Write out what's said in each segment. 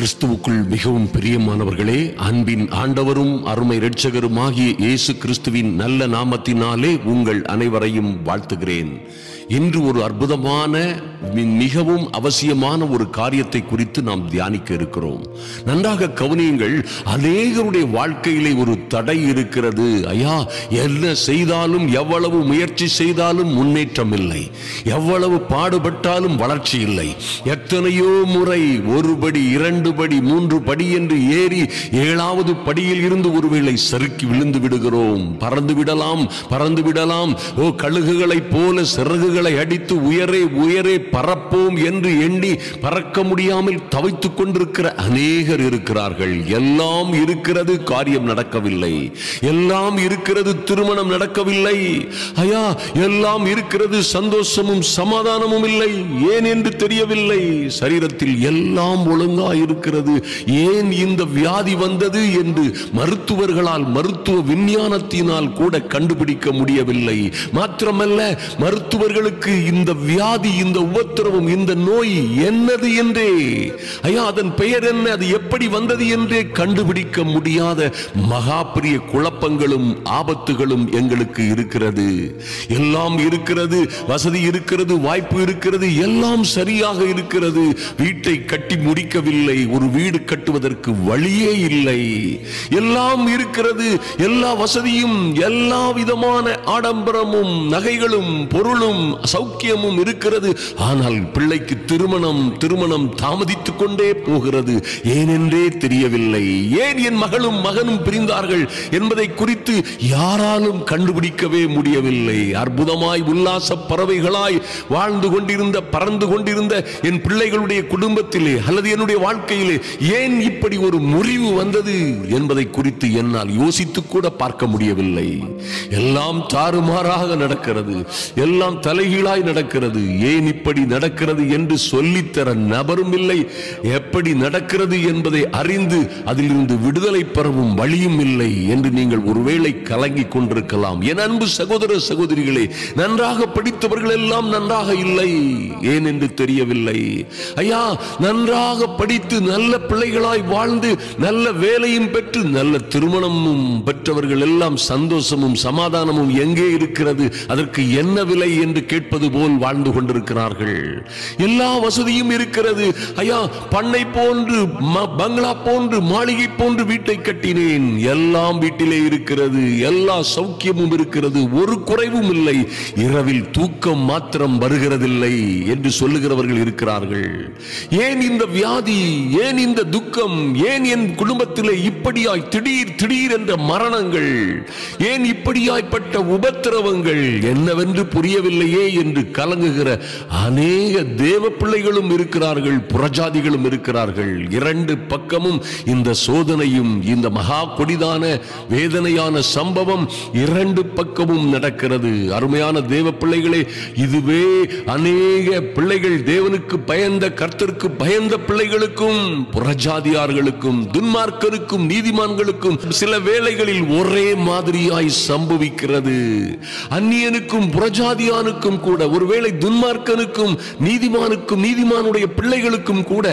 கிறிஸ்துவுக்குள் மிகவும் பிரியமானவர்களே, அன்பின் ஆண்டவரும் அருமை இரட்சகருமாகிய இயேசு கிறிஸ்துவின் நல்ல நாமத்தினாலே உங்கள் அனைவரையும் வாழ்த்துகிறேன். இன்று ஒரு அற்புதமான மிகவும் அவசியமான ஒரு காரியத்தை குறித்து நாம் தியானிக்க இருக்கிறோம். நன்றாக கவனியுங்கள். அநேகருடைய வாழ்க்கையிலே ஒரு தடை இருக்கிறது. ஐயா, என்ன செய்தாலும் எவ்வளவு முயற்சி செய்தாலும் முன்னேற்றம் இல்லை, எவ்வளவு பாடுபட்டாலும் வளர்ச்சி இல்லை. எத்தனையோ முறை ஒரு படி, இரண்டு படி, மூன்று படி என்று ஏறி ஏழாவது படியில் இருந்து ஒருவேளை சறுக்கி விழுந்து விடுகிறோம். பறந்து விடலாம். ஓ, கழுகுகளைப் போல சிறகுகளை அடித்து உயரே உயரே பறப்போம் என்று எண்ணி பறக்க முடியாமல் தவித்துக் கொண்டிருக்கிற அநேகர் இருக்கிறார்கள். எல்லாம் இருக்கிறது, காரியம் நடக்கவில்லை. எல்லாம் இருக்கிறது, திருமணம் நடக்கவில்லை. ஐயா, எல்லாம் இருக்கிறது, சந்தோஷமும் சமாதானமும் இல்லை. ஏன் என்று தெரியவில்லை. சரீரத்தில் எல்லாம் ஒழுங்கா இருக்கிறது, ஏன் இந்த வியாதி வந்தது என்று மருத்துவர்களால், மருத்துவ விஞ்ஞானத்தினால் கூட கண்டுபிடிக்க முடியவில்லை. மாத்திரமல்ல, மருத்துவர்களுக்கு இந்த வியாதி, இந்த உபத்திரவம், இந்த நோய் என்னது என்றே, ஐயா அதன் பெயர் என்ன, அது எப்படி வந்தது என்றே கண்டுபிடிக்க முடியாத மகா பெரிய குழப்பங்களும் ஆபத்துகளும் எங்களுக்கு இருக்கிறது. எல்லாம் இருக்கிறது, வசதி இருக்கிறது, வாய்ப்பு இருக்கிறது, எல்லாம் சரியாக இருக்கிறது. வீட்டை கட்டி முடிக்கவில்லை, ஒரு வீடு கட்டுவதற்கு வழியே இல்லை. எல்லாம் இருக்கிறது, எல்லா வசதியும், எல்லா விதமான ஆடம்பரமும், நகைகளும், பொருளும், சௌக்கியமும் இருக்கிறது. ஆனால் பிள்ளைக்கு திருமணம் தாமதித்துக் கொண்டே போகிறது. ஏனென்றே தெரியவில்லை. ஏன் என் மகளும் மகனும் பிரிந்தார்கள் என்பதை குறித்து யாராலும் கண்டுபிடிக்கவே முடியவில்லை. அற்புதமாய் உல்லாச பறவைகளாய் வாழ்ந்து கொண்டிருந்த, பறந்து கொண்டிருந்த என் பிள்ளைகளுடைய குடும்பத்திலே அல்லது என்னுடைய வாழ்க்கையிலே ஏன் இப்படி ஒரு முறிவு வந்தது என்பதை குறித்து என்னால் யோசித்து கூட பார்க்க முடியவில்லை. எல்லாம் தாறுமாறாக நடக்கிறது, எல்லாம் தலைகீழாய் நடக்கிறது. ஏன் இப்படி நடக்கிறது என்று சொல்லித்தர நபரும் இல்லை. எப்படி நடக்கிறது என்பதை அறிந்து அதிலிருந்து விடுதலை பெறவும் வழியும் இல்லை என்று நீங்கள் ஒருவேளை கலங்கிக் கொண்டிருக்கலாம். என் அன்பு சகோதர சகோதரிகளே, நன்றாக படித்தவர்கள் எல்லாம் நன்றாக இல்லை. ஏன் என்று தெரியவில்லை. ஐயா, நன்றாக படித்து நல்ல பிள்ளைகளாய் வாழ்ந்து நல்ல வேலையும் பெற்று நல்ல திருமணமும் பெற்றவர்கள் எல்லாம் சந்தோஷமும் சமாதானமும் எங்கே இருக்கிறது, அதற்கு என்ன விலை என்று கேட்பது போல் வாழ்ந்து கொண்டிருக்கிறார்கள். எல்லா வசதியும் இருக்கிறது. ஐயா, பண்ணை போன்று, பங்களா போன்று, மாளிகை போன்று வீட்டை கட்டினேன். எல்லாம் வீட்டிலே இருக்கிறது, எல்லா சௌக்கியமும் இருக்கிறது, ஒரு குறைவும் இல்லை. இரவில் தூக்கம் மாத்திரம் வருகிறதில்லை என்று சொல்லுகிறவர்கள் இருக்கிறார்கள். ஏன் இந்த வியாதி, ஏன் இந்த துக்கம், ஏன் என் குடும்பத்திலே இப்படியாய் திடீர் என்ற மரணங்கள், ஏன் இப்படியாய்ப்பட்ட உபத்திரவங்கள் என்னவென்று புரியவில்லையே என்று கலங்குகிற அநேக தேவ பிள்ளைகளும் இருக்கிறார்கள், புறஜாதிகளும் இருக்கிறார்கள். இரண்டு பக்கமும் இந்த சோதனையும், இந்த மகா கொடிதான வேதனையான சம்பவம் இரண்டு பக்கமும் நடக்கிறது. அருமையான தேவ பிள்ளைகளே, இதுவே அநேக பிள்ளைகள், தேவனுக்கு பயந்த, கர்த்தருக்கு பயந்த பிள்ளைகளுக்கும், புறஜாதியார்களுக்கும், துன்மார்க்கருக்கும், நீதிமான்களுக்கும் சில வேளைகளில் ஒரே மாதிரியாய் சம்பவிக்கிறது. அந்நியனுக்கும் புறஜாதியானுக்கும் கூட, ஒருவேளை துன்மார்க்கனுக்கும் நீதிமானுக்கும், நீதிமானுடைய பிள்ளைகளுக்கும் கூட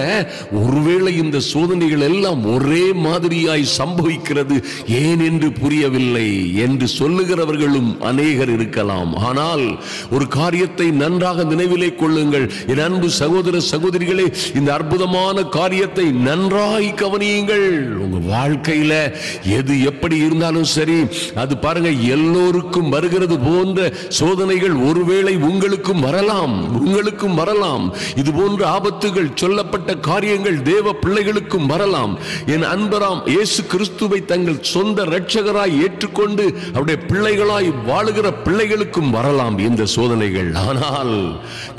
ஒருவேளை இந்த சோதனைகள் எல்லாம் ஒரே மாதிரியாய் சம்பவிக்கிறது. ஏன் என்று புரியவில்லை என்று சொல்லுகிறவர்களும் அநேகர் இருக்கலாம். ஆனால் ஒரு காரியத்தை நன்றாக நினைவிலே கொள்ளுங்கள் என் அன்பு சகோதர சகோதரிகளே, இந்த அற்புதமான காரியத்தை நன்றாய் கவனியுங்கள். உங்க வாழ்க்கையில எது எப்படி இருந்தாலும் சரி, அது பாருங்க, எல்லோருக்கும் வருகிறது போன்ற சோதனைகள் ஒருவேளை உங்களுக்கும் வரலாம். இது போன்ற ஆபத்துகள், சொல்லப்பட்ட காரியங்கள் தேவ பிள்ளைகளுக்கும் வரலாம். என் அன்பராம் இயேசு கிறிஸ்துவை தங்கள் சொந்த இரட்சகராய் ஏற்றுக்கொண்டு அவருடைய பிள்ளைகளாய் வாழுகிற பிள்ளைகளுக்கும் வரலாம் இந்த சோதனைகள். ஆனால்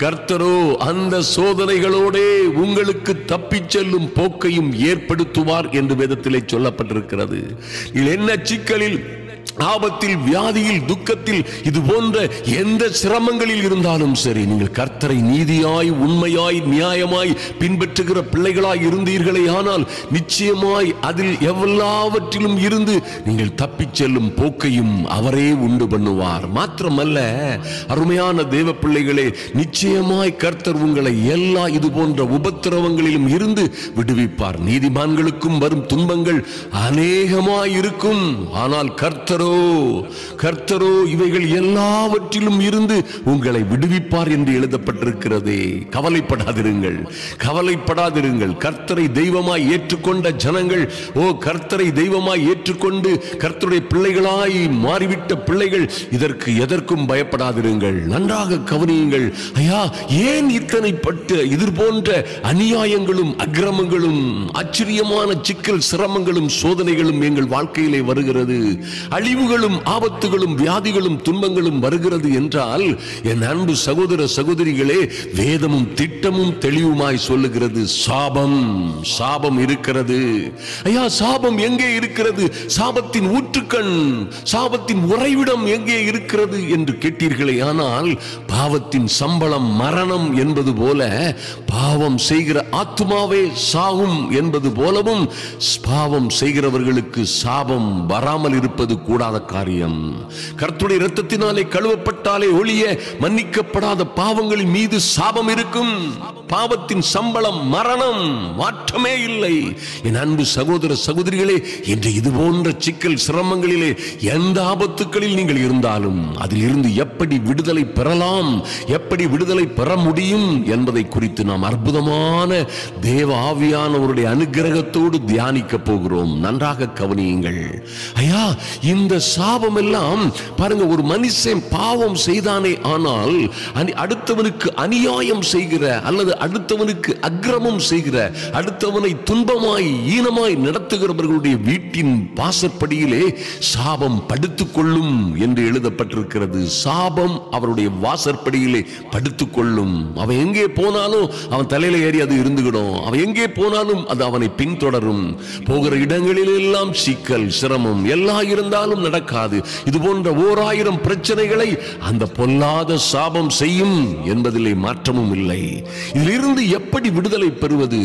கர்த்தரோ அந்த சோதனைகளோடே உங்களுக்கு தப்பிச் செல்லும் போக்கையும் ஏற்படுத்துவார் என்று வேதத்திலே சொல்லப்பட்டிருக்கிறது. என்ன சிக்கலில் ஆபத்தில், வியாதியில், துக்கத்தில், இது போன்ற எந்த சிரமங்களில் இருந்தாலும் சரி, நீங்கள் கர்த்தரை நீதியாய், உண்மையாய், நியாயமாய் பின்பற்றுகிற பிள்ளைகளாய் இருந்தீர்களே ஆனால் நிச்சயமாய் அதில் எல்லாவற்றிலும் இருந்து நீங்கள் தப்பிச் செல்லும் போக்கையும் அவரே உண்டு பண்ணுவார். மாத்திரமல்ல, அருமையான தேவ பிள்ளைகளே, நிச்சயமாய் கர்த்தர் உங்களை எல்லா இது போன்ற உபத்திரவங்களிலும் இருந்து விடுவிப்பார். நீதிமான்களுக்கும் வரும் துன்பங்கள் அநேகமாய் இருக்கும், ஆனால் கர்த்தரோ இவைகள் எல்லாவற்றிலும் இருந்து உங்களை விடுவிப்பார் என்று எழுதப்பட்டிருக்கிறதே. கவலைப்படாதிருங்கள். கர்த்தரை தெய்வமாய் ஏற்றுக்கொண்ட ஜனங்கள், கர்த்தரை தெய்வமாய் ஏற்றுக்கொண்டு கர்த்தருடைய பிள்ளைகளாய் மாறிவிட்ட பிள்ளைகள் எதற்கும் பயப்படாதிருங்கள். நன்றாக கவனியுங்கள். ஐயா, ஏன் இத்தனைப்பட்ட இது போன்ற அநியாயங்களும் அக்கிரமங்களும் ஆச்சரியமான சிக்கல், சிரமங்களும், சோதனைகளும் எங்கள் வாழ்க்கையிலே வருகிறது? அழிவுகளும் ஆபத்துகளும் வியாதிகளும் துன்பங்களும் வருகிறது என்றால், என் அன்பு சகோதர சகோதரிகளே, வேதமும் திட்டமும் தெளிவுமாய் சொல்லுகிறது, சாபம் இருக்கிறது. ஐயா, சாபம் எங்கே இருக்கிறது? சாபத்தின் ஊற்றுக்கண், சாபத்தின் உறைவிடம் எங்கே இருக்கிறது என்று கேட்டீர்களே ஆனால், பாவத்தின் சம்பளம் மரணம் என்பது போல, பாவம் செய்கிற ஆத்துமாவே சாகும் என்பது போலவும், பாவம் செய்கிறவர்களுக்கு சாபம் வராமல் இருப்பது கூடாத காரியம். கர்த்தருடைய இரத்தத்தினாலே கழுவப்பட்டாலே ஒழிய மன்னிக்கப்படாத பாவங்களின் மீது சாபம் இருக்கும். பாவத்தின் சம்பளம் மரணம், மாற்றமே இல்லை. என் அன்பு சகோதர சகோதரிகளே, இன்று இது போன்ற சிக்கல், சிரமங்களிலே எந்த ஆபத்துக்களில் நீங்கள் இருந்தாலும் அதில் இருந்து எப்படி விடுதலை பெறலாம், எப்படி விடுதலை பெற முடியும் என்பதை குறித்து நாம் அற்புதமான தேவ ஆவியானவருடைய அனுக்கிரகத்தோடு தியானிக்க போகிறோம். நன்றாக கவனியுங்கள். ஐயா, இந்த சாபம் எல்லாம் பாருங்க, ஒரு மனுஷன் பாவம் செய்தானே ஆனால் அடுத்தவனுக்கு அநியாயம் செய்கிற அல்லது அடுத்தவனுக்கு அக்கிரமம் செய்கிற, அடுத்தவனை துன்பமாய் ஈனமாய் நடத்துகிறவர்களுடைய வீட்டின் வாசற்படியிலே சாபம் படுத்துக் கொள்ளும் என்று எழுதப்பட்டிருக்கிறது. சாபம் அவருடைய வாசற்படியிலே படுத்துக் கொள்ளும். அவன் எங்கே போனாலும் அவன் தலையில ஏறி அது இருந்துகிடும். அவன் எங்கே போனாலும் அது அவனை பின்தொடரும். போகிற இடங்களில் எல்லாம் சிக்கல், சிரமம் எல்லாம் இருந்தாலும் நடக்காது. இது போன்ற 1000 பிரச்சனைகளை அந்த பொல்லாத சாபம் செய்யும் என்பதிலே மாற்றமும் இல்லை. இதிலிருந்து எப்படி விடுதலை பெறுவது?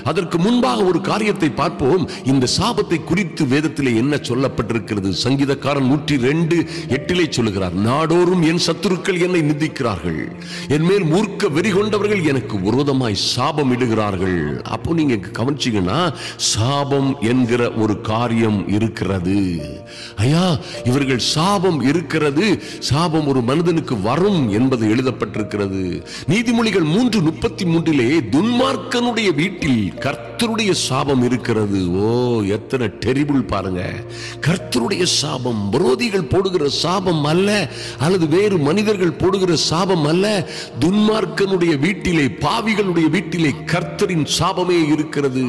அதற்கு முன்பாக ஒரு காரியத்தை பார்ப்போம். இந்த சாபத்தை குறித்து வேதத்திலே என்ன சொல்லப்பட்டிருக்கிறது? சங்கீதக்காரன் 102:8 சொல்லுகிறார், நாடோறும் என் சத்துருக்கள் என்னை நிந்திக்கிறார்கள், என் மேல் மூர்க்க வெறி கொண்டவர்கள் எனக்கு விரோதமாய் சாபம் இடுகிறார்கள். அப்போ நீங்க கவனிச்சீங்கன்னா, சாபம் என்கிற ஒரு காரியம் இருக்கிறது. ஐயா, இவர்கள் சாபம் இருக்கிறது, சாபம் ஒரு மனிதனுக்கு வரும் என்பது எழுதப்பட்டிருக்கிறது. நீதிமொழிகள் 3:33 துன்மார்க்கனுடைய வீட்டில் கர்த்தருடைய சாபம் இருக்கிறது. எத்தனை டெரிபிள் பாருங்க. கர்த்தருடைய சாபம் விரோதிகள் போடுகிற சாபம் அல்ல, அல்லது வேறு மனிதர்கள் போடுகிற சாபம் அல்ல. துன்மார்க்கனுடைய வீட்டிலே, பாவிகளுடைய வீட்டிலே கர்த்தரின் சாபமே இருக்கிறது.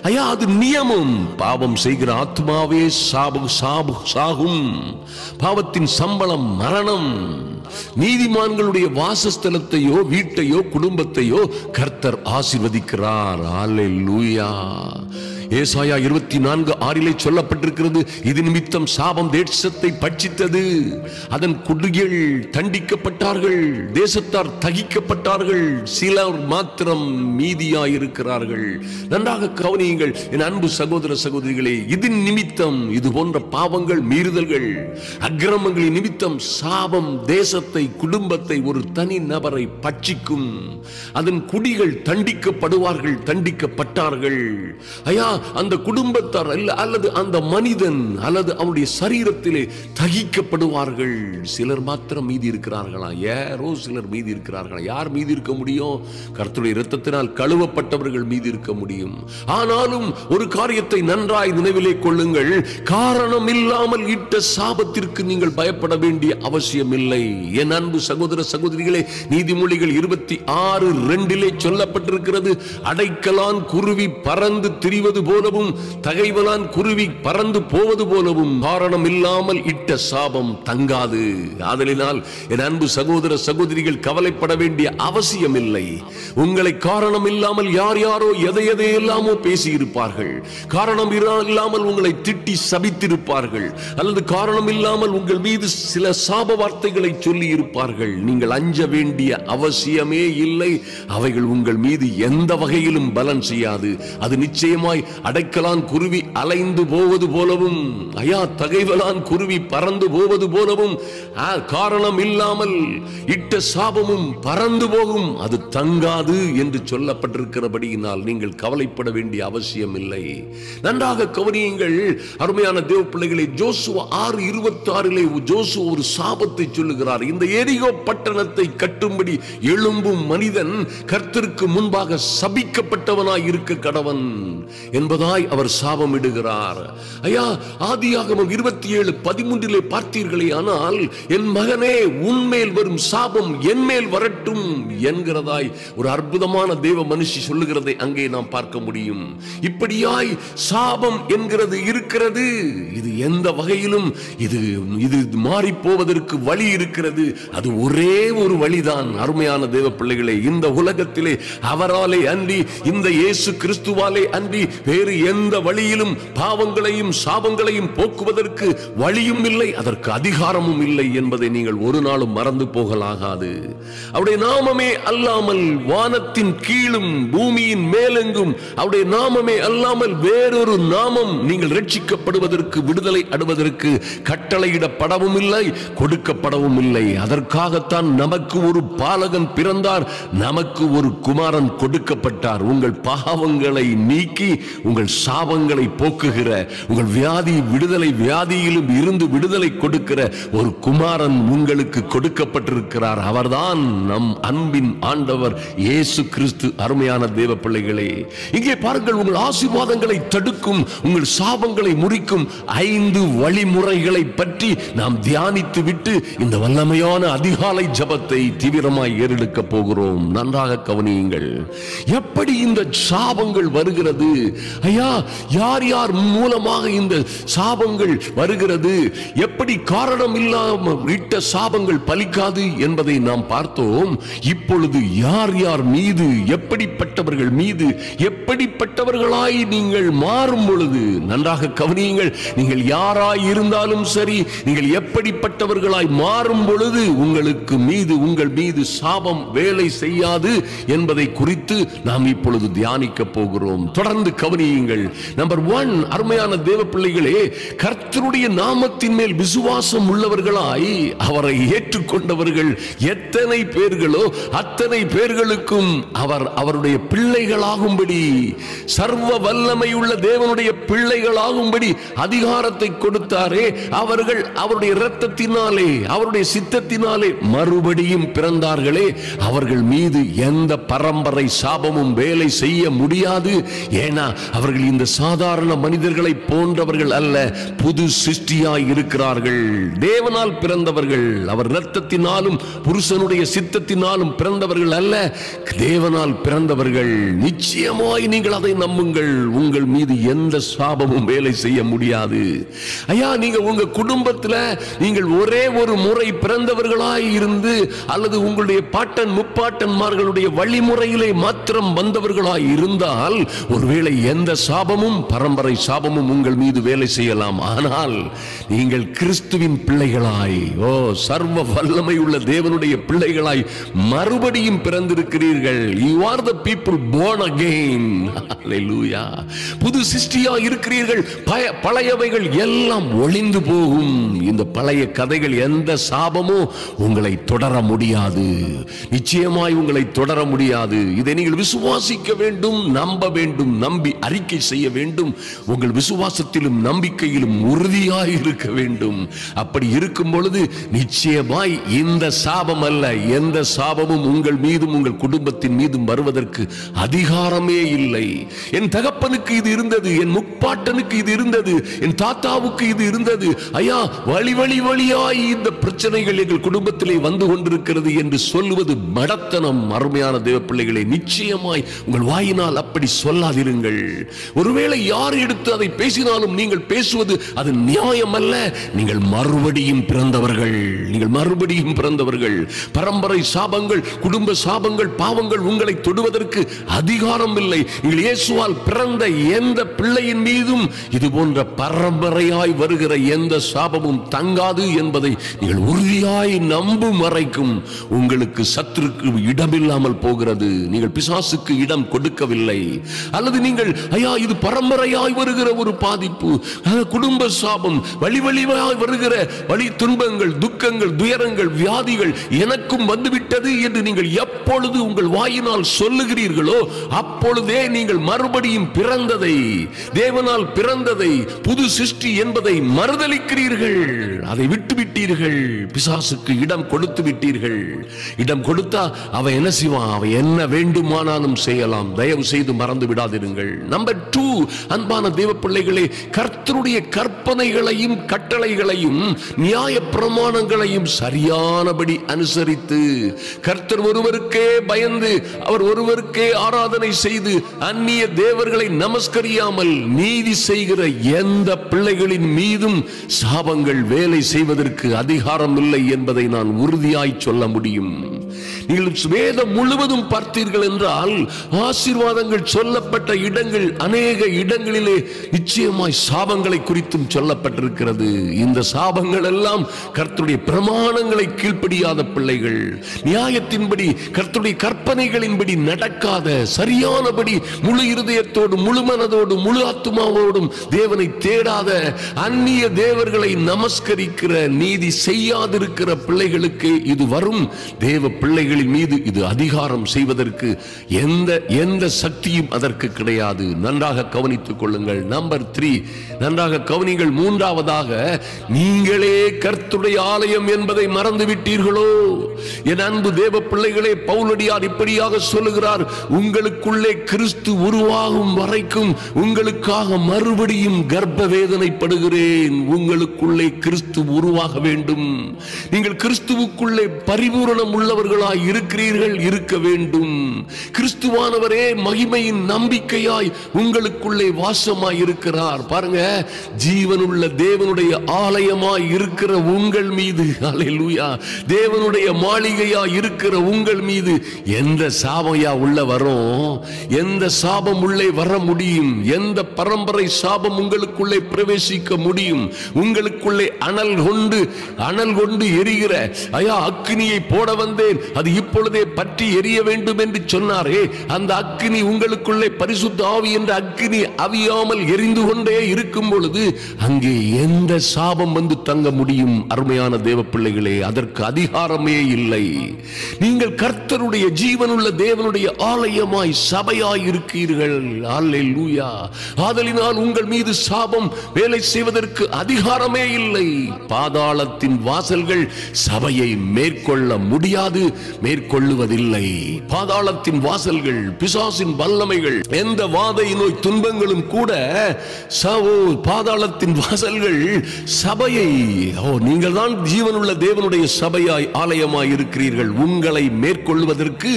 ஐயா, அது நியமம். பாவம் செய்கிற ஆத்மாவே சாகும். பாவத்தின் சம்பளம் மரணம். நீதிமான்களுடைய வாசஸ்தலத்தையோ வீட்டையோ குடும்பத்தையோ கர்த்தர் ஆசீர்வதிக்கிறார். அல்லேலூயா. ஏசாயா 24:6 சொல்லப்பட்டிருக்கிறது, இது நிமித்தம் சாபம் தேசத்தை பட்சித்தது, அதன் குடிகள் தண்டிக்கப்பட்டார்கள், தேசத்தார் தகிக்கப்பட்டார்கள், சிலர் மாத்திரம் மீதியாயிருக்கிறார்கள். நன்றாக கவனியுங்கள் என் அன்பு சகோதர சகோதரிகளே. இதன் நிமித்தம், இது போன்ற பாவங்கள், மீறுதல்கள், அக்கிரமங்களின் நிமித்தம் சாபம் தேசத்தை, குடும்பத்தை, ஒரு தனி நபரை பட்சிக்கும். அதன் குடிகள் தண்டிக்கப்படுவார்கள், தண்டிக்கப்பட்டார்கள். ஐயா, அந்த குடும்பத்தார் அல்லது அந்த மனிதன் அல்லது அவனுடைய சரீரத்திலே தகிக்கப்படுவார்கள். சிலர் மாத்திரம் மீதி இருக்கிறார்களா? யாரோ சிலர் மீதி இருக்கிறார்களா? யார் மீதி இருக்க முடியும்? கர்த்தருடைய இரத்தத்தினால் கழுவப்பட்டவர்கள் மீதி இருக்க முடியும். ஆனாலும் ஒரு காரியத்தை நன்றாய் நினைவிலே கொள்ளுங்கள், காரணம் இல்லாமல் இட்ட சாபத்திற்கு நீங்கள் பயப்பட வேண்டிய அவசியம் இல்லை. என் அன்பு சகோதர சகோதரிகளே, நீதிமொழிகள் 26:2 சொல்லப்பட்டிருக்கிறது, அடைக்கலான் குருவி பறந்து திரிவது போலவும் தகைவலான் குருவி பறந்து போவது போலவும் காரணம் இல்லாமல் இட்ட சாபம் தங்காது. ஆதலினால் என் அன்பு சகோதர சகோதரிகள் கவலைப்பட வேண்டிய அவசியம் இல்லை. உங்களை காரணம் இல்லாமல் யார் யாரோ எதையெல்லாமோ பேசி இருப்பார்கள். காரணம் இல்லாமல் உங்களை திட்டி சபித்திருப்பார்கள், அல்லது காரணம் இல்லாமல் உங்கள் மீது சில சாப வார்த்தைகளை சொல்லி இருப்பார்கள். நீங்கள் அஞ்ச வேண்டிய அவசியமே இல்லை. அவைகள் உங்கள் மீது எந்த வகையிலும் பலன் செய்யாது. அது நிச்சயமாய் அடைக்கலான் குருவி அலைந்து போவது போலவும் தகைவலான் குருவி பறந்து போவது போலவும் காரணம் இல்லாமல் இட்ட சாபமும் பறந்து போகும், அது தங்காது என்று சொல்லப்பட்டிருக்கிறபடியினால் நீங்கள் கவலைப்பட வேண்டிய அவசியம் இல்லை. நன்றாக கவனியுங்கள் அருமையான தேவ பிள்ளைகளை. ஜோசுவா 6:26 ஜோசுவா ஒரு சாபத்தை சொல்லுகிறார். இந்த எரிகோ பட்டணத்தை கட்டும்படி எழும்பும் மனிதன் கர்த்தருக்கு முன்பாக சபிக்கப்பட்டவனாய் இருக்க கடவன் என்பதாய் அவர் சாபம் இடுகிறார். ஆதியாகமம் 27:13 பார்த்தீர்களே ஆனால், என் மகனே உன்மேல் வரும் சாபம் என் மேல் வரட்டும் என்கிறதாய் ஒரு அற்புதமான தேவ மனுஷி சொல்லுகிறதை அங்கே நாம் பார்க்க முடியும். இப்படியாய் சாபம் என்கிறது இருக்கிறது. இது எந்த வகையிலும் இது மாறி போவதற்கு வழி இருக்கிறது. அது ஒரே ஒரு வழிதான் அருமையான தேவ பிள்ளைகளே. இந்த உலகத்திலே அவராலே அன்றி, இந்த இயேசு கிறிஸ்துவாலே அன்றி வேறு எந்த வழியிலும் பாவங்களையும் சாபங்களையும் போக்குவதற்கு வழியும் இல்லை, அதற்கு அதிகாரமும் இல்லை என்பதை நீங்கள் ஒரு நாளும் மறந்து போகலாகாது. அவருடைய நாமமே அல்லாமல் வானத்தின் கீழும் பூமியின் மேலெங்கும் அவருடைய நாமமே அல்லாமல் வேறொரு நாமம் நீங்கள் ரட்சிக்கப்படுவதற்கு, விடுதலை அடைவதற்கு கட்டளையிடப்படவும் இல்லை, கொடுக்கப்படவும் இல்லை. அதற்காகத்தான் நமக்கு ஒரு பாலகன் பிறந்தார், நமக்கு ஒரு குமாரன் கொடுக்கப்பட்டார். உங்கள் பாவங்களை நீக்கி உங்கள் சாபங்களை போக்குகிற, உங்கள் வியாதியிலும் இருந்து விடுதலை கொடுக்கிற ஒரு குமாரன் உங்களுக்கு கொடுக்கப்பட்டிருக்கிறார். அவர்தான் நம் அன்பின் ஆண்டவர் இயேசு கிறிஸ்து. அருமையான தேவ பிள்ளைகளே, இங்கே பாருங்கள், உங்கள் ஆசீர்வாதங்களை தடுக்கும், உங்கள் சாபங்களை முறிக்கும் 5 வழிமுறைகளை பற்றி நாம் தியானித்து விட்டு இந்த வல்லமையான அதிகாலை ஜபத்தை தீவிரமாய் ஏறெடுக்க போகிறோம். நன்றாக கவனியுங்கள். எப்படி இந்த சாபங்கள் வருகிறது, யார் யார் மூலமாக இந்த சாபங்கள் வருகிறது, எப்படி காரணம் இல்லாமல் இட்ட சாபங்கள் பலிக்காது என்பதை நாம் பார்த்தோம். இப்பொழுது யார் யார் மீது, எப்படிப்பட்டவர்கள் மீது, எப்படிப்பட்டவர்களாய் நீங்கள் மாறும் பொழுது, நன்றாக கவனியுங்கள், நீங்கள் யாராய் இருந்தாலும் சரி, நீங்கள் எப்படிப்பட்டவர்களாய் மாறும் பொழுது உங்கள் மீது சாபம் வேலை செய்யாது என்பதை குறித்து நாம் இப்பொழுது தியானிக்க போகிறோம். தொடர்ந்து கவனியுங்கள். நம்பர் 1, அருமையான தேவ பிள்ளைகளே, கர்த்தருடைய நாமத்தின் மேல் விசுவாசம் உள்ளவர்களாய் அவரை ஏற்றுக்கொண்டவர்கள் எத்தனை பேர்களோ அத்தனை பேர்களுக்கும் அவருடைய பிள்ளைகளாகும்படி, சர்வ வல்லமை உள்ள தேவனுடைய பிள்ளைகளாகும்படி அதிகாரத்தை கொடுத்தாரே, அவர்கள் அவருடைய இரத்தத்தினாலே, அவருடைய சித்தத்தினாலே மறுபடியும் பிறந்தார்களே, அவர்கள் மீது எந்த பரம்பரை சாபமும் வேலை செய்ய முடியாது. ஏனா அவர்கள் இந்த சாதாரண மனிதர்களை போன்றவர்கள் அல்ல, புது சிருஷ்டியாய் இருக்கிறார்கள். தேவனால் பிறந்தவர்கள், அவர் இரத்தத்தினாலும் புருஷனுடைய சித்தத்தினாலும் பிறந்தவர்கள் அல்ல, தேவனால் பிறந்தவர்கள். நிச்சயமாய் நீங்கள் அதை நம்புங்கள். உங்கள் மீது எந்த சாபமும் வேலை செய்ய முடியாது. நீங்க உங்க குடும்பத்தில் நீங்கள் ஒரே ஒரு முறை பிறந்தவர்களாய் இருந்து, அல்லது உங்களுடைய பாட்டன் முப்பாட்டன்மார்களுடைய வழிமுறையிலே மாத்திரம் வந்தவர்களாய் இருந்தால், ஒருவேளை எந்த சாபமும், பரம்பரை சாபமும் உங்கள் மீது வேலை செய்யலாம். ஆனால் நீங்கள் கிறிஸ்துவின் பிள்ளைகளாய், சர்வ வல்லமை உள்ள தேவனுடைய பிள்ளைகளாய் மறுபடியும் பிறந்திருக்கிறீர்கள். You are the people born again. Hallelujah. புது சிருஷ்டியாய் இருக்கிறீர்கள். பழையவைகள் எல்லாம் ஒளிந்து போகும். இந்த பழைய கதைகள், எந்த சாபமோ உங்களை தொடர முடியாது, நிச்சயமாய் உங்களை தொடர முடியாது. இதை நீங்கள் விசுவாசிக்க வேண்டும், நம்ப வேண்டும், நம்பி அறிக்கை செய்ய வேண்டும். உங்கள் விசுவாசத்திலும் நம்பிக்கையிலும் உறுதியாய் இருக்க வேண்டும். அப்படி இருக்கும் பொழுது நிச்சயமாய் இந்த சாபம் அல்ல, எந்த சாபமும் உங்கள் மீதும் உங்கள் குடும்பத்தின் மீதும் வருவதற்கு அதிகாரமே இல்லை. என் தகப்பனுக்கு இது இருந்தது, என் முப்பாட்டனுக்கு இது இருந்தது, என் தாத்தாவுக்கு இது இருந்தது, வழியாய் இந்த பிரச்சனைகள் எங்கள் குடும்பத்திலே வந்து கொண்டிருக்கிறது என்று சொல்லுவது மடத்தனம். அருமையான தேவ பிள்ளைகளே, நிச்சயமாய் உங்கள் வாயினால் அப்படி சொல்லாதிருங்கள். ஒருவேளை யார் எடுத்து அதை பேசினாலும் நீங்கள் பேசுவது அது நியாயம் அல்ல. நீங்கள் மறுபடியும் பிறந்தவர்கள். நீங்கள் மறுபடியும் பிறந்தவர்கள். பரம்பரை சாபங்கள், குடும்ப சாபங்கள், பாவங்கள் உங்களை தொடுவதற்கு அதிகாரம் இல்லை. நீங்கள் இயேசுவால் பிறந்த எந்த பிள்ளையின் மீதும் இது போன்ற பரம்பரையாய் வருகிற எந்த சாபமும் தங்காது என்பதை நீங்கள் உறுதியாய் நம்பும் வரைக்கும் உங்களுக்கு சத்துருக்கு இடமில்லாமல் போகிறது. நீங்கள் பிசாசுக்கு இடம் கொடுக்கவில்லை. அல்லது நீங்கள் ஐயா இது பரம்பரையாய் வருகிற ஒரு பாதிப்பு, குடும்ப சாபம், வழி வழியாய் வருகிற வழி துன்பங்கள், துக்கங்கள், துயரங்கள், வியாதிகள் எனக்கும் வந்துவிட்டது என்று நீங்கள் எப்பொழுது உங்கள் வாயினால் சொல்லுகிறீர்களோ அப்பொழுதே நீங்கள் மறுபடியும் பிறந்ததை, தேவனால் பிறந்ததை, புது சிருஷ்டி என்பதை மறுதலிக்கிறீர்கள். அதை விட்டுவிட்டீர்கள். பிசாசுக்கு இடம் கொடுத்து விட்டீர்கள். இடம் கொடுத்தா அவன் என்ன செய்வான்? அவன் என்ன வேண்டுமானாலும் செய்யலாம். தயவு செய்து மறந்து விடாதிருங்கள். நம்பர் 2, அன்பான தேவ பிள்ளைகளே, கர்த்தருடைய கற்பனைகளையும் கட்டளைகளையும் நியாய பிரமாணங்களையும் சரியானபடி அனுசரித்து கர்த்தர் ஒருவருக்கே பயந்து அவர் ஒருவருக்கே ஆராதனை செய்து அந்நிய தேவர்களை நமஸ்கரியாமல் நீதி செய்கிற எந்த பிள்ளைகளின் மீதும் சாபங்கள் வேலை செய்வதற்கு அதிகாரம் இல்லை என்பதை நான் உறுதியாய் சொல்ல முடியும். நீங்கள் வேதம் முழுவதும் பார்த்தீர்கள் என்றால் ஆசீர்வாதங்கள் சொல்லப்பட்ட இடங்கள் அநேக இடங்களிலே நிச்சயமாய் சாபங்களை குறித்தும் சொல்லப்பட்டிருக்கிறது. இந்த சாபங்கள் எல்லாம் கர்த்தருடைய பிரமாணங்களை கீழ்ப்படியாத பிள்ளைகள், நியாயத்தின்படி கர்த்தருடைய கற்பனைகளின்படி நடக்காத, சரியானபடி முழு இருதயத்தோடு, முழு மனதோடு, முழு ஆத்துமாவோடும் தேவனை தேடாத, அந்நிய தேவர்களை நமஸ்கரிக்கிற, நீதி செய்யாதிருக்கிற பிள்ளைகளுக்கு இது வரும். தேவ பிள்ளைகளின் மீது இது அதிகாரம் செய்வதற்கு எந்த சக்தியும் அதற்கு கிடையாது. நன்றாக கவனித்துக் கொள்ளுங்கள். நம்பர் 3, நன்றாக கவனிங்கள். மூன்றாவதாக, நீங்களே கர்த்தருடைய ஆலயம் என்பதை மறந்து விட்டீர்களோ? என் அன்பு தேவ பிள்ளைகளே, பவுலடியார் இப்படியாக சொல்லுகிறார், உங்களுக்குள்ளே கிறிஸ்து உருவாகும் வரைக்கும் உங்களுக்காக மறுபடியும் கர்ப்ப வேதனைப்படுகிறேன். உங்களுக்குள்ளே கிறிஸ்து உருவாக வேண்டும். நீங்கள் கிறிஸ்துவுக்குள்ளே பரிபூரணம் உள்ளவர்களாய் இருக்கிறீர்கள், இருக்க வேண்டும். கிறிஸ்துவானவரே மகிமையின் நம்பிக்கையாய் உங்களுக்குள்ளே வாசமாய் இருக்கிறார். பாருங்க, ஜீவனுள்ள தேவனுடைய ஆலயமாய் இருக்கிற உங்கள் மீது, அல்லேலூயா, தேவனுடைய மாளிகையாய் இருக்கிற உங்கள் மீது எந்த சாபையா உள்ள வரும்? எந்த சாபம் உள்ளே வர முடியும்? எந்த பரம்பரை சாபம் உங்களுக்குள்ளே பிரவேசிக்க முடியும்? உங்களுக்குள்ளே அனல் கொண்டு எரிகிற ஐயா அக்கினியை போட வந்தேன், அது இப்பொழுதே பற்றி எரிய வேண்டும் என்று சொன்னாரே, அந்த அக்கினி உங்களுக்குள்ளே பரிசுத்த ஆவி என்ற அக்கினி அவியாமல் எரிந்து கொண்டே இருக்கும் பொழுது அங்கே எந்த சாபம் வந்து தங்க முடியும்? அருமையான தேவ பிள்ளைகளே, அதற்கு அதிகாரமே இல்லை. நீங்கள் கர்த்தருடைய ஜீவனுள்ள தேவனுடைய ஆலயமாய் சபையாய் இருக்கிறீர்கள். அல்லேலூயா. ஆதலினால் உங்கள் மீது சாபம் வேலை செய்வதற்கு அதிகாரமே இல்லை. பாதாளத்தின் வாசல்கள் சபையை மேற்கொள்ள முடியாது, மேற்கொள்ளுவதில்லை. பாதாளத்தின் வாசல்கள், பிசாசின் வல்லமைகள், எந்த வாதை நோய் துன்பங்களும் கூட பாதாளத்தின் வாசல்கள் சபையை, நீங்கள் தான் ஜீவனுள்ள தேவனுடைய சபையாய் ஆலயமாய் இருக்கிறீர்கள், உங்களை மேற்கொள்வதற்கு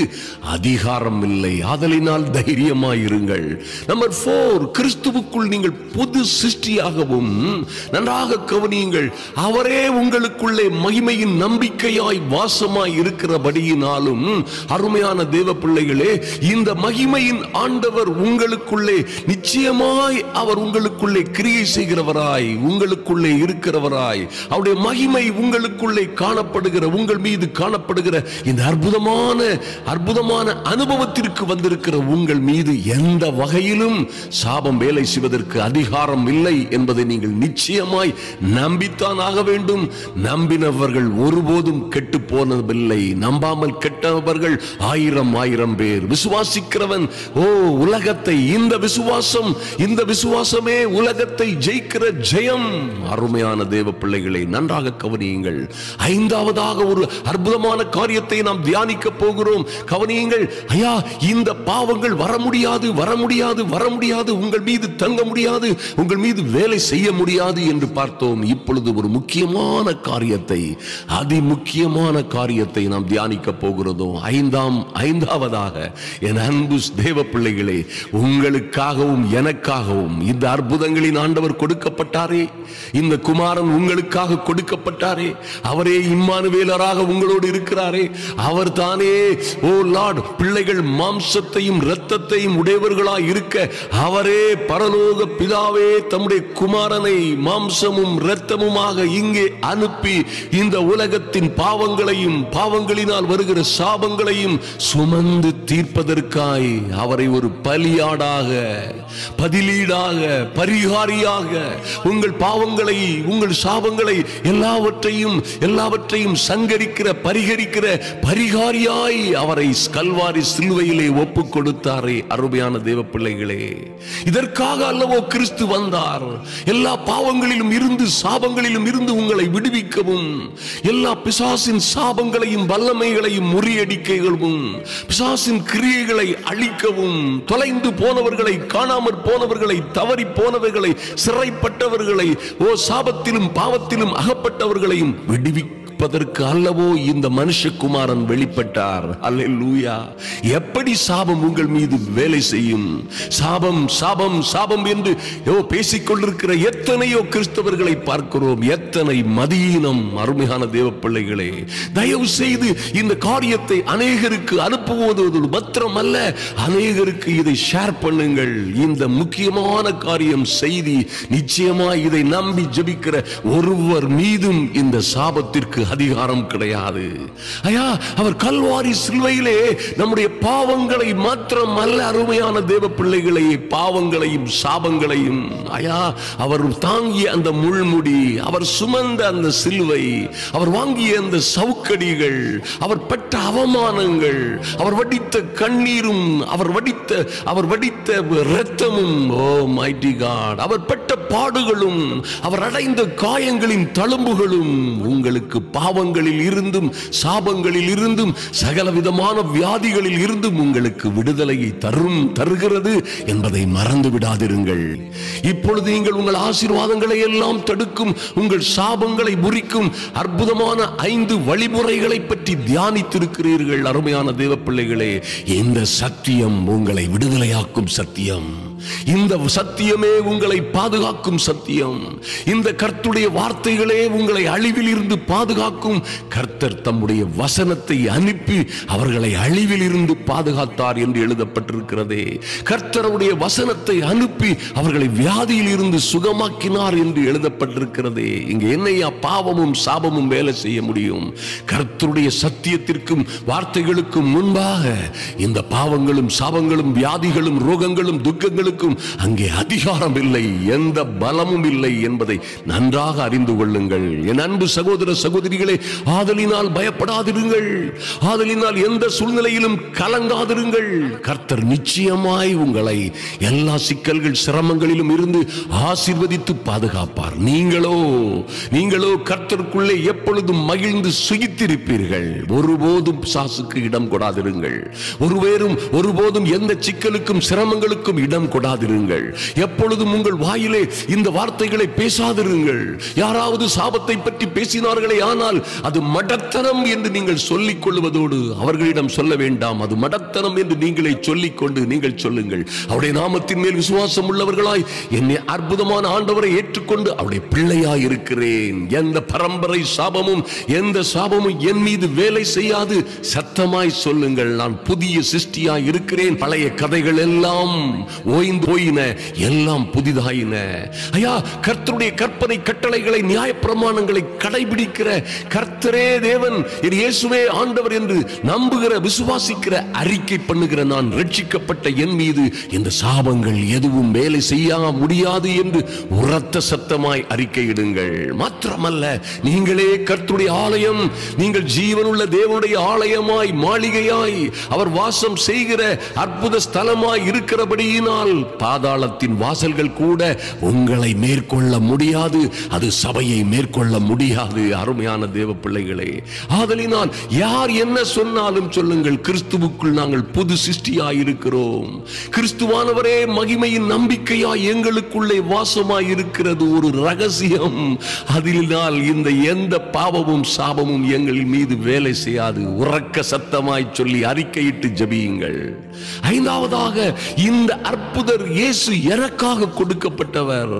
அதிகாரம் இல்லை. ஆதலினால் தைரியமாய் இருங்கள். நம்பர் 4, கிறிஸ்துவுக்குள் நீங்கள் புது சிருஷ்டியாகவும், நன்றாக கவனியுங்கள், அவரே உங்களுக்குள்ளே மகிமையின் நம்பிக்கையாய் வாசமாய் இருக்கிறபடியினாலும், அருமையான தேவ பிள்ளைகளே, இந்த மகிமையின் ஆண்டவர் உங்களுக்குள்ளே நிச்சயமாய் அவர் உங்களுக்குள்ளே கிரியை செய்கிறவராய், உங்களுக்குள்ளே இருக்கிறவராய், அவருடைய மகிமை உங்களுக்குள்ளே காணப்படுகிற, உங்கள் மீது காணப்படுகிற இந்த அற்புதமான அனுபவத்திற்கு வந்திருக்கிற உங்கள் மீது எந்த வகையிலும் சாபம் வேலை செய்வதற்கு அதிகாரம் இல்லை என்பதை நீங்கள் நிச்சயமாய் நம்பித்தான் ஆக வேண்டும். நம்பினவர்கள் ஒருபோதும் கெட்டு போனதில்லை. நம்பாமல் கெட்டவர்கள் ஆயிரம் பேர். விசுவாசிக்கிறவன் உலகத்தை, இந்த விசுவாசமே உலகத்தை ஜெயிக்கிற ஜெயம். அருமையான தேவ பிள்ளைகளை, நன்றாக கவனியுங்கள். ஐந்தாவதாக ஒரு அற்புதமான காரியத்தை நாம் தியானிக்க போகிறோம். கவனியுங்கள். ஐயா, இந்த பாவங்கள் வர முடியாது, உங்கள் மீது தங்க முடியாது, உங்கள் மீது வேலை செய்ய முடியாது என்று பார்த்தோம். இப்பொழுது ஒரு முக்கியமான காரியத்தை, அதிமுக்கியமான காரியத்தை நாம் தியானிக்க தியானிக்க போகிறோம். ஐந்தாவதாக என் அன்பு தேவ பிள்ளைகளே, உங்களுக்காகவும் எனக்காகவும் இந்த அற்புதங்களின் ஆண்டவர் கொடுக்கப்பட்டாரே, இந்த குமாரன் உங்களுக்காக கொடுக்கப்பட்டாரே, அவரே இம்மானுவேலராக உங்களோடு இருக்கிறாரே, அவர் தானே ஓ லார்ட் பிள்ளைகள் மாம்சத்தையும் இரத்தத்தையும் உடையவர்களாய் இருக்க அவரே பரலோக பிதாவே தம்முடைய குமாரனை மாம்சமும் இரத்தமுமாக இங்கே அனுப்பி இந்த உலகத்தின் பாவங்களையும் பாவங்களினால் வருகிற சாபங்களையும் சுமந்து தீர்ப்பதற்காய் அவரை ஒரு பலியாடாக, பதிலீடாக, பரிகாரியாக உங்கள் பாவங்களை உங்கள் சாபங்களை எல்லாவற்றையும் சங்கரிக்கிற பரிகரிக்கிற பரிகாரியாய் அவரை கல்வாரி சிலுவையிலே ஒப்பு கொடுத்தாரே. அருமையான தேவ பிள்ளைகளே, இதற்காக அல்லவோ கிறிஸ்து வந்தார். எல்லா பாவங்களிலும் இருந்து சாபங்களிலும் இருந்து உங்களை விடுவிக்கவும், எல்லா பிசாசின் சாபங்களையும் வல்லமைகளையும் முறியடிக்கவும், பிசாசின் கிரியைகளை அழிக்கவும், தொலைந்து போனவர்களை, காணாமற் போனவர்களை, தவறி போனவர்களை, சிறைப்பட்டவர்களை, சாபத்திலும் பாவத்திலும் அகப்பட்டவர்களையும் விடுவிக்க அல்லவோ இந்த மனுஷகுமாரன் வெளிப்பட்டார். அல்லேலூயா. எப்படி சாபம் உங்கள் மீது வேலை செய்யும்? சாபம் சாபம் சாபம் என்று பேசிக்கொண்டிருக்கிற எத்தனையோ கிறிஸ்தவர்களை பார்க்கிறோம். எத்தனை மதியீனம். அருமையான தேவ பிள்ளைகளே, தயவு செய்து இந்த காரியத்தை அநேகருக்கு அனுப்புவதோடு மாத்திரமல்ல, அநேகருக்கு இதை ஷேர் பண்ணுங்கள். இந்த முக்கியமான காரியம் செய்தி நிச்சயமாய் இதை நம்பி ஜெபிக்கிற ஒருவர் மீதும் இந்த சாபத்திற்கு அதிகாரம் கிடையாது. ஐயா, அவர் கல்வாரி சிலுவையிலே நம்முடைய பாவங்களை மாத்திரம் அல்ல, அருமையான தேவ பிள்ளைகளே, பாவங்களையும் சாபங்களையும் ஐயா அவர் தாங்கிய அந்த முள்முடி, அவர் சுமந்த அந்த சிலுவை, அவர் வாங்கிய அந்த சவுக்கடிகள், அவர் பட்ட அவமானங்கள், அவர் வடித்த கண்ணீரும், அவர் வடித்த இரத்தமும், ஓ மைட்டி காட், அவர் பட்ட பாடுகளும், அவர் அடைந்த காயங்களின் தழும்புகளும் உங்களுக்கு பாவங்களில் இருந்தும் சாபங்களில் இருந்தும் சகல விதமான வியாதிகளில் இருந்தும் உங்களுக்கு விடுதலையை தருகிறது என்பதை மறந்து விடாதிருங்கள். இப்பொழுது நீங்கள் உங்கள் ஆசீர்வாதங்களை எல்லாம் தடுக்கும், உங்கள் சாபங்களை முறிக்கும் அற்புதமான 5 வழிமுறைகளை பற்றி தியானித்திருக்கிறீர்கள். அருமையான தேவ பிள்ளைகளே, இந்த சத்தியம் உங்களை விடுதலையாக்கும் சத்தியம். இந்த சத்தியமே உங்களை பாதுகாக்கும் சத்தியம். இந்த கர்த்தருடைய வார்த்தைகளே உங்களை அழிவில் இருந்து பாதுகாக்கும். கர்த்தர் தம்முடைய வசனத்தை அனுப்பி அவர்களை அழிவில் இருந்து பாதுகாத்தார் என்று எழுதப்பட்டிருக்கிறதே. கர்த்தருடைய வசனத்தை அனுப்பி அவர்களை வியாதியில் இருந்து சுகமாக்கினார் என்று எழுதப்பட்டிருக்கிறதே. இங்க என்னையா பாவமும் சாபமும் வேலை செய்ய முடியும்? கர்த்தருடைய சத்தியத்திற்கும் வார்த்தைகளுக்கும் முன்பாக இந்த பாவங்களும் சாபங்களும் வியாதிகளும் ரோகங்களும் துக்கங்களும் அங்கே அதிகாரம் இல்லை, எந்த பலமும் இல்லை என்பதை நன்றாக அறிந்து கொள்ளுங்கள். என் அன்பு சகோதர சகோதரிகளே, ஆதலினால் பயப்படாதிருங்கள், ஆதலினால் எந்த சூழ்நிலையிலும் கலங்காதிருங்கள். கர்த்தர் நிச்சயமாய் உங்களை எல்லா சிக்கல்கள் சிரமங்களிலும் இருந்து ஆசீர்வதித்து பாதுகாப்பார். நீங்களோ கர்த்தருக்குள்ளே எப்பொழுதும் மகிழ்ந்து சுகித்திருப்பீர்கள். ஒருபோதும் பிசாசுக்கு இடம் கொடாதிருங்கள். ஒருபோதும் எந்த சிக்கலுக்கும் சிரமங்களுக்கும் இடம் கொடாதிருங்கள். எப்பொழுதும் உங்கள் வாயிலே இந்த வார்த்தைகளை பேசாதிருங்கள். யாராவது சாபத்தை பற்றி பேசினார்களே ஆனால் அது மடத்தனம் என்று நீங்கள் சொல்லிக் கொள்வதோடு அவர்களிடம் சொல்ல வேண்டாம். அது மடத்தனம் என்று நீங்களே சொல்லிக்கொண்டு நீங்கள் சொல்லுங்கள். அவருடைய நாமத்தின் மேல் விசுவாசம் உள்ளவர்களாய் என்னை அற்புதமான ஆண்டவரை ஏற்றுக்கொண்டு அவருடைய பிள்ளையாய் இருக்கிறேன். எந்த பரம்பரை சாபமும் எந்த சாபமும் என் மீது வேலை செய்யாது. சத்தமாய் சொல்லுங்கள், நான் புதிய சிருஷ்டியாய் இருக்கிறேன். பழைய கதைகள் எல்லாம் ஓய்ந்து போயின, எல்லாம் புதிதாயின. ஐயா, கர்த்தருடைய கற்பனை கட்டளைகளை நியாயப்பிரமாணங்களை கடைபிடிக்கிற கர்த்தரே தேவன், இயேசுவே ஆண்டவர் என்று நம்புகிற விசுவாசிக்கிற அறிக்கை பண்ணுகிற நான் ரட்சிக்கப்பட்ட என் மீது இந்த சாபங்கள் எதுவும் வேலை செய்ய முடியாது என்று உரத்த சத்தமாய் அறிக்கையிடுங்கள். மாத்திரமல்ல, நீங்களே கர்த்தருடைய ஆலயம், நீங்கள் ஜீவனுள்ள தேவனுடைய ஆலயமாய் மாளிகையாய் அவர் வாசம் செய்கிற அற்புத ஸ்தலமாய் இருக்கிறபடியினால் இல்லாமல் பாதாளத்தின் வாசல்கள் கூட உங்களை மேற்கொள்ள முடியாது. அது சபையை மேற்கொள்ள முடியாது. அருமையான தேவ பிள்ளைகளே, ஆதலினால் யார் என்ன சொன்னாலும் சொல்லுங்கள், கிறிஸ்துவுக்குள் நாங்கள் புது சிருஷ்டியாய் இருக்கிறோம். கிறிஸ்துவானவரே மகிமையின் நம்பிக்கையாய் எங்களுக்குள்ளே வாசமாய் இருக்கிறது ஒரு ரகசியம். அதனால் இந்த எந்த பாவமும் சாபமும் எங்கள் மீது வேலை செய்யாது. உறக்க சத்தமாய் சொல்லி அறிக்கையிட்டு ஜெபியுங்கள். ஐந்தாவதாக, இந்த அற்புதர் இயேசு எனக்காக கொடுக்கப்பட்டவர்.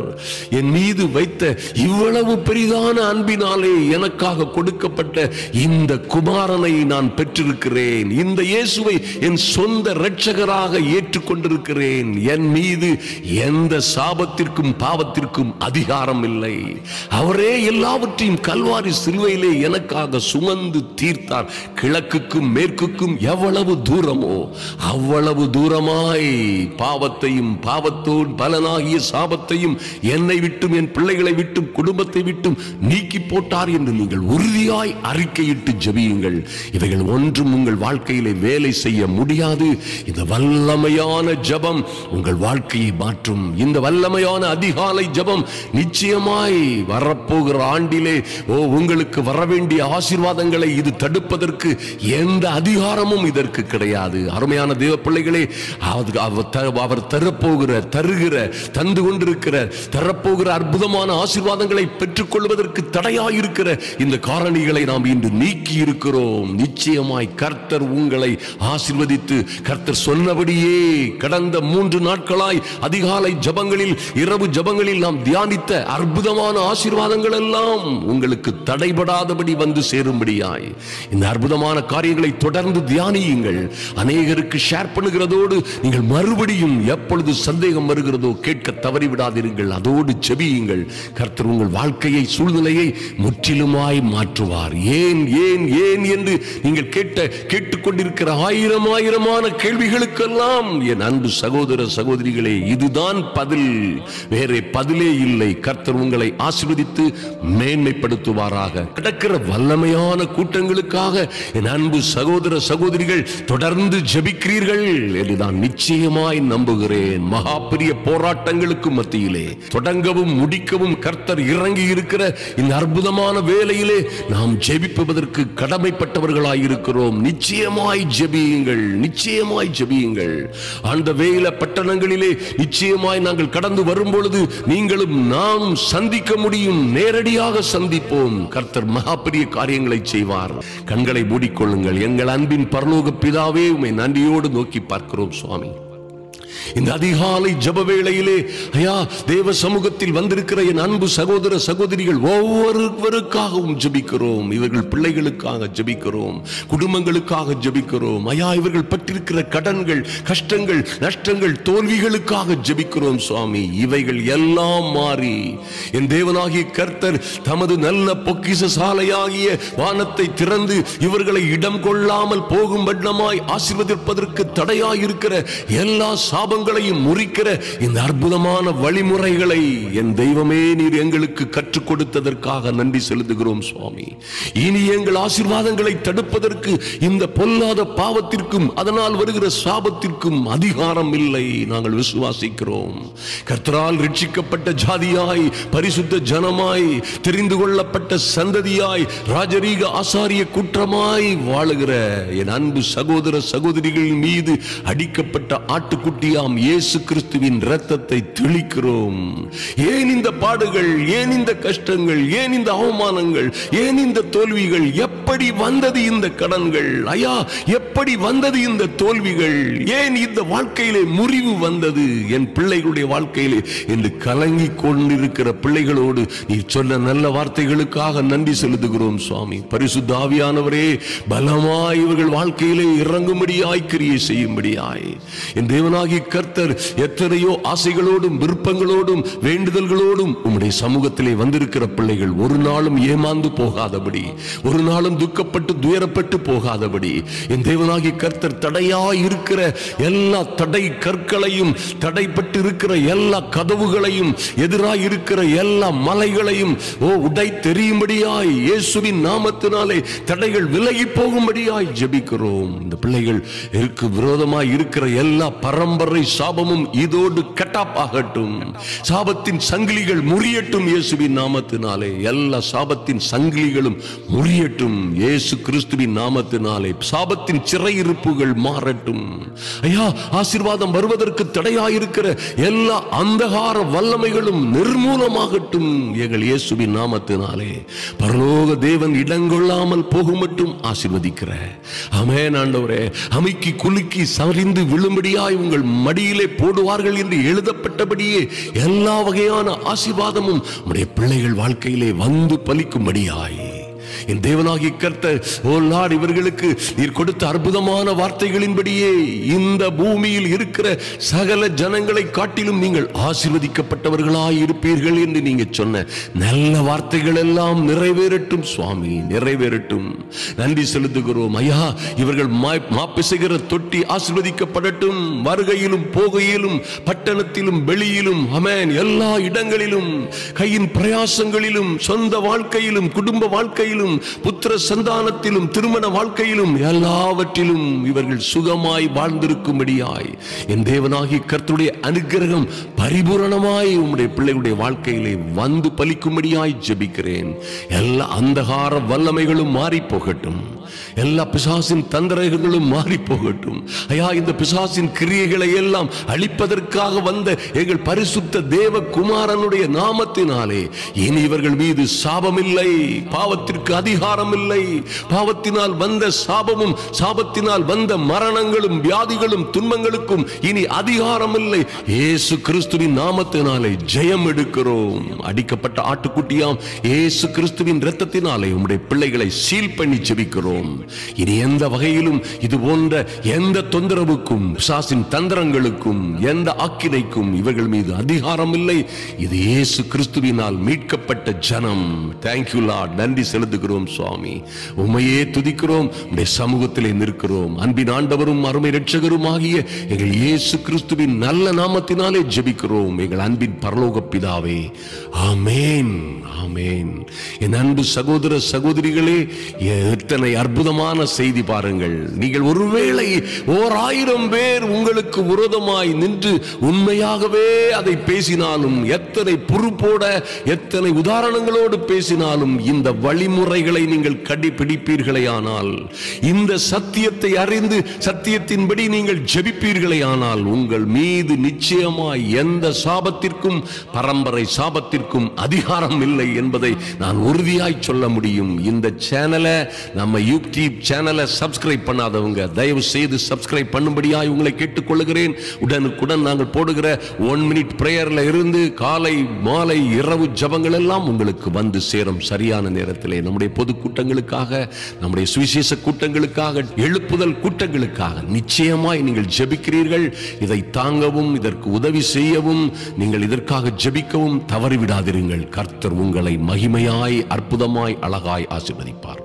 என் மீது வைத்த இவ்வளவு பெரிதான அன்பினாலே எனக்காக கொடுக்கப்பட்ட இந்த குமாரனை நான் பெற்றிருக்கிறேன். இந்த இயேசுவை என் சொந்த இரட்சகராக ஏற்றுக்கொண்டிருக்கிறேன். என் மீது எந்த சாபத்திற்கும் பாவத்திற்கும் அதிகாரம் இல்லை. அவரே எல்லாவற்றையும் கல்வாரி சிலுவையிலே எனக்காக சுமந்து தீர்த்தார். கிழக்குக்கும் மேற்குக்கும் எவ்வளவு தூரமோ அவ்வளவு தூரமாய் பாவத்தையும் பாவத்தோடு பலனாகிய சாபத்தையும் என்னை விட்டும் என் பிள்ளைகளை விட்டும் குடும்பத்தை விட்டும் நீக்கி போட்டார் என்று நீங்கள் உறுதியாய் அறிக்கையிட்டு ஜெபியுங்கள். இவைகள் ஒன்றும் உங்கள் வாழ்க்கையிலே வேலை செய்ய முடியாது. இந்த வல்லமையான ஜெபம் உங்கள் வாழ்க்கையை மாற்றும். இந்த வல்லமையான அதிகாலை ஜெபம் நிச்சயமாய் வரப்போகிற ஆண்டிலே உங்களுக்கு வரவேண்டிய ஆசீர்வாதங்களை இது தடுப்பதற்கு எந்த அதிகாரமும் இதற்கு கிடையாது. அருமையான தேவ பிள்ளைகளே, அவர் தருகிற தந்து கொண்டிருக்கிற தரப்போகிற அற்புதமான ஆசீர்வாதங்களை பெற்றுக் கொள்வதற்கு தடையாயிருக்கிற இந்த காரணிகளை நாம் இன்று நீக்கி இருக்கிறோம். நிச்சயமாய் கர்த்தர் உங்களை ஆசீர்வதித்து, கர்த்தர் சொன்னபடியே கடந்த 3 நாட்களாய் அதிகாலை ஜபங்களில் இரவு ஜபங்களில் நாம் தியானித்த அற்புதமான ஆசீர்வாதங்கள் எல்லாம் உங்களுக்கு தடைபடாதபடி வந்து சேரும்படியாய் இந்த அற்புதமான காரியங்களை தொடர்ந்து தியானியுங்கள். அநேகருக்கு ஷேர் பண்ணுகிறதோடு நீங்கள் மறுபடியும் எப்பொழுது சந்தேகம் வருகிறதோ கேட்க தவறிவிடாதீர்கள். அதோடு ஜெபியுங்கள். கர்த்தர் உங்கள் வாழ்க்கையை சூழ்நிலையை முற்றிலுமாய் மாற்றுவார். ஏன் ஏன் ஏன் என்று நீங்கள் கேட்டுக்கொண்டிருக்கிற ஆயிரமான கேள்விகளுக்கெல்லாம் என் அன்பு சகோதர சகோதரிகளே, இதுதான் பதில். வேறே பதிலே இல்லை. கர்த்தர் உங்களை ஆசீர்வதித்து மேன்மைப்படுத்துவாராக. கிடக்கிற வல்லமையான கூட்டங்களுக்காக என் அன்பு சகோதர சகோதரிகள் தொடர்ந்து ஜெபிக்கிறீர்கள் என்று நான் நிச்சயமாய் நம்புகிறேன். மகா பெரிய போராட்டங்களுக்கு மத்தியிலே தொடங்கவும் முடிக்கவும் கர்த்தர் இறங்கி இருக்கிற இந்த அற்புதமான வேளையிலே நாம் ஜெபிப்பதற்கு கடமைப்பட்டவர்களாய் இருக்கிறோம். நிச்சயமாய் ஜெபியுங்கள், நிச்சயமாய் ஜெபியுங்கள். அந்த வேல பட்டணங்களிலே நிச்சயமாய் நாங்கள் கடந்து வரும் பொழுது நீங்களும் நாம் சந்திக்க முடியும். நேரடியாக சந்திப்போம். கர்த்தர் மகா பெரிய காரியங்களை செய்வார். கண்களை மூடிக்கொள்ளுங்கள். எங்கள் அன்பின் பரலோக பிதாவே, உம்மை நன்றியோடு நோக்கி பார்க்கிறோம் சுவாமி. இந்த அதிகாலை ஜப வேளையிலே ஐயா தேவ சமூகத்தில் வந்திருக்கிற என் அன்பு சகோதர சகோதரிகள் ஒவ்வொருவருக்காகவும் ஜெபிக்கிறோம். இவர்கள் பிள்ளைகளுக்காக ஜெபிக்கிறோம், குடும்பங்களுக்காக ஜெபிக்கிறோம். ஐயா இவர்கள் பட்டிருக்கிற கடன்கள், கஷ்டங்கள், நஷ்டங்கள், தோல்விகளுக்காக ஜெபிக்கிறோம் சுவாமி. இவைகள் எல்லாம் மாறி என் தேவனாகிய கர்த்தர் தமது நல்ல பொக்கிஷ சாலையாகிய வானத்தை திறந்து இவர்களை இடம் கொள்ளாமல் போகும் வண்ணமாய் ஆசீர்வதிப்பதற்கு தடையாயிருக்கிற எல்லா சாபங்களையும் முறிக்கிற இந்த அற்புதமான வழிமுறைகளை என் தெய்வமே நீர் எங்களுக்கு கற்றுக் கொடுத்ததற்காக நன்றி செலுத்துகிறோம் சுவாமி. இனி எங்கள் ஆசீர்வாதங்களை தடுப்பதற்கு இந்த பொல்லாத பாவத்திற்கும் அதனால் வருகிற சாபத்திற்கும் அதிகாரம் இல்லை. நாங்கள் விசுவாசிக்கிறோம். கர்த்தரால் ரட்சிக்கப்பட்ட ஜாதியாய், பரிசுத்த ஜனமாய், தெரிந்து கொள்ளப்பட்ட சந்ததியாய், ராஜரீக ஆசாரிய குற்றமாய் வாழுகிற என் அன்பு சகோதர சகோதரிகள் மீது அடிக்கப்பட்ட ஆட்டுக்குட்டியாம் இயேசு கிறிஸ்துவின் இரத்தத்தை தெளிக்கிறோம். ஏன் இந்த பாடுகள், ஏன் இந்த கஷ்டங்கள், ஏன் இந்த அவமானங்கள், ஏன் இந்த தோல்விகள், எப்படி வந்தது இந்த கடன்கள், ஐயா எப்படி வந்தது இந்த தோல்விகள், ஏன் இந்த வாழ்க்கையிலே முறிவு வந்தது என் பிள்ளைகளுடைய வாழ்க்கையிலே என்று கலங்கி கொண்டிருக்கிற பிள்ளைகளோடு நீ சொன்ன நல்ல வார்த்தைகளுக்காக நன்றி செலுத்துகிறோம் சுவாமி. பரிசுத்த ஆவியானவரே, பலமாய் இவர்கள் வாழ்க்கையிலே இறங்கும்படியாய், கிரியை செய்யும்படியாய் என் தேவனாகி கர்த்தர் எத்தனையோ ஆசைகளோடும் விருப்பங்களோடும் வேண்டுதல்களோடும் உம்முடைய சமூகத்திலே வந்திருக்கிற பிள்ளைகள் ஒரு நாளும் ஏமாந்து போகாதபடி, ஒரு நாளும் நாளும் துக்கப்பட்டு துயரப்பட்டு போகாதபடி என் தேவனாகிய கர்த்தர் தடையாய் இருக்கிற எல்லா தடை கற்களையும், தடைப்பட்டு இருக்கிற எல்லா கதவுகளையும், எதிராய் இருக்கிற எல்லா மலைகளையும் உடை தெரியும்படியாய் இயேசுவின் நாமத்தினாலே தடைகள் விலகி போகும்படியாய் ஜெபிக்கிறோம். இந்த பிள்ளைகள் விரோதமாய் இருக்கிற எல்லா பரம்பரை சாபமும் இதோடு கட்டாப்பாகட்டும். சாபத்தின் சங்கிலிகள் முறியட்டும் இயேசுவின் நாமத்தினாலே. எல்லா சாபத்தின் சங்கிலிகளும் முறியட்டும் இயேசு கிறிஸ்துவின் நாமத்தினாலே. சாபத்தின் சிறையிருப்புகள் மாறட்டும் ஐயா. ஆசீர்வாதம் வருவதற்கு தடையாயிருக்கிற எல்லா அந்தகார வல்லமைகளும் நிர்மூலமாகட்டும் எங்கள் இயேசுவின் நாமத்தினாலே. பரலோக தேவன் இடங்கொள்ளாமல் போகும் மட்டும் ஆசீர்வதிக்கிற ஆமென் ஆண்டவரே. அமைக்கி குலுக்கி சரிந்து விழும்படியாய் உங்கள் மடியிலே போடுவார்கள் என்று எழுதப்பட்டபடியே எல்லா வகையான ஆசீர்வாதமும் உம்முடைய பிள்ளைகள் வாழ்க்கையிலே வந்து பலிக்கும்படியாய் என் தேவனாகிய கர்த்தர் ஓ லார்ட் இவர்களுக்கு நீர் கொடுத்த அற்புதமான வார்த்தைகளின்படியே இந்த பூமியில் இருக்கிற சகல ஜனங்களை காட்டிலும் நீங்கள் ஆசீர்வதிக்கப்பட்டவர்களாய் இருப்பீர்கள் என்று நீங்க சொன்ன நல்ல வார்த்தைகள் எல்லாம் நிறைவேறட்டும் சுவாமி, நிறைவேறட்டும். நன்றி செலுத்துகிறோம் ஐயா. இவர்கள் மாப்பிசைகிற தொட்டி ஆசீர்வதிக்கப்படட்டும். வருகையிலும் போகையிலும், பட்டணத்திலும் வெளியிலும், ஆமென், எல்லா இடங்களிலும், கையின் பிரயாசங்களிலும், சொந்த வாழ்க்கையிலும், குடும்ப வாழ்க்கையிலும், புத்திர சந்தானத்திலும், திருமண வாழ்க்கையிலும், எல்லாவற்றிலும் இவர்கள் சுகமாய் வாழ்ந்திருக்கும்படியாய் என் தேவனாகிய கர்த்தருடைய அனுக்கிரகம் பரிபூரணமாய் உம்முடைய பிள்ளைகளுடைய வாழ்க்கையிலே வந்து பலிக்கும்படியாய் ஜெபிக்கிறேன். எல்லா அந்தகார வல்லமைகளும் மாறி போகட்டும். எல்லா பிசாசின் தந்திரங்களும் மாறி போகட்டும் ஐயா. இந்த பிசாசின் கிரியைகளை எல்லாம் அழிப்பதற்காக வந்த எங்கள் பரிசுத்த தேவ குமாரனுடைய நாமத்தினாலே இனி இவர்கள் மீது சாபமில்லை, பாவத்திற்கு அதிகாரம் இல்லை. பாவத்தினால் வந்த சாபமும், சாபத்தினால் வந்த மரணங்களும், வியாதிகளும், துன்பங்களுக்கும் இனி அதிகாரம் இல்லை. இயேசு கிறிஸ்துவின் நாமத்தினாலே ஜெயம் எடுக்கிறோம். அடிக்கப்பட்ட ஆட்டுக்குட்டியாம் இயேசு கிறிஸ்துவின் இரத்தத்தினாலே உம்முடைய பிள்ளைகளை சீல் பண்ணி ஜெபிக்கிறோம். இனி எந்த வகையிலும் இது போன்ற எந்த தொந்தரவுக்கும், பிசாசின் தந்திரங்களுக்கும், எந்த ஆக்கினைக்கும் இவர்கள் மீது அதிகாரம் இல்லை. இது இயேசு கிறிஸ்துவினால் மீட்கப்பட்ட ஜனம். Thank you Lord. நன்றி செலுத்துகிறோம் சுவாமி. உம்மையே துதிக்கிறோம். உம்முடைய சமூகத்திலே நிற்கிறோம். அன்பின் ஆண்டவரும் அருமை இரட்சகரும் ஆகிய எங்கள் இயேசு கிறிஸ்துவின் நல்ல நாமத்தினாலே ஜெபிக்கிறோம் எங்கள் அன்பின் பரலோக பிதாவே. ஆமென், ஆமென். என் அன்பு சகோதர சகோதரிகளே, எத்தனை அற்புதமான செய்தி பாருங்கள். நீங்கள் ஒருவேளை 1000 பேர் உங்களுக்கு விரோதமாய் நின்று உண்மையாகவே அதை பேசினாலும், எத்தனை பொறுப்போட எத்தனை உதாரணங்களோடு பேசினாலும், இந்த வழிமுறைகளை நீங்கள் கடைபிடிப்பீர்களே ஆனால், இந்த சத்தியத்தை அறிந்து சத்தியத்தின்படி நீங்கள் ஜெபிப்பீர்களே ஆனால், உங்கள் மீது நிச்சயமாய் எந்த சாபத்திற்கும், பரம்பரை சாபத்திற்கும் அதிகாரம் இல்லை என்பதை நான் உறுதியாய் சொல்ல முடியும். இந்த சேனலை, நம்ம யூடியூப் சேனலை சப்ஸ்கிரைப் பண்ணாதவங்க தயவு செய்து சப்ஸ்கிரைப் பண்ணும்படியாய் உங்களை கேட்டுக்கொள்கிறேன். உடனுக்குடன் நாங்கள் போடுகிற 1 மினிட் பிரேயர்ல இருந்து காலை, மாலை, இரவு ஜபங்கள் எல்லாம் உங்களுக்கு வந்து சேரும் சரியான நேரத்திலே. நம்முடைய பொது கூட்டங்களுக்காக, நம்முடைய சுவிசேஷ கூட்டங்களுக்காக, எழுப்புதல் கூட்டங்களுக்காக நிச்சயமாய் நீங்கள் ஜெபிக்கிறீர்கள். இதை தாங்கவும், இதற்கு உதவி செய்யவும், நீங்கள் இதற்காக ஜெபிக்கவும் தவறிவிடாதிருங்கள். கர்த்தர் உங்களை மகிமையாய், அற்புதமாய், அழகாய் ஆசீர்வதிப்பார்.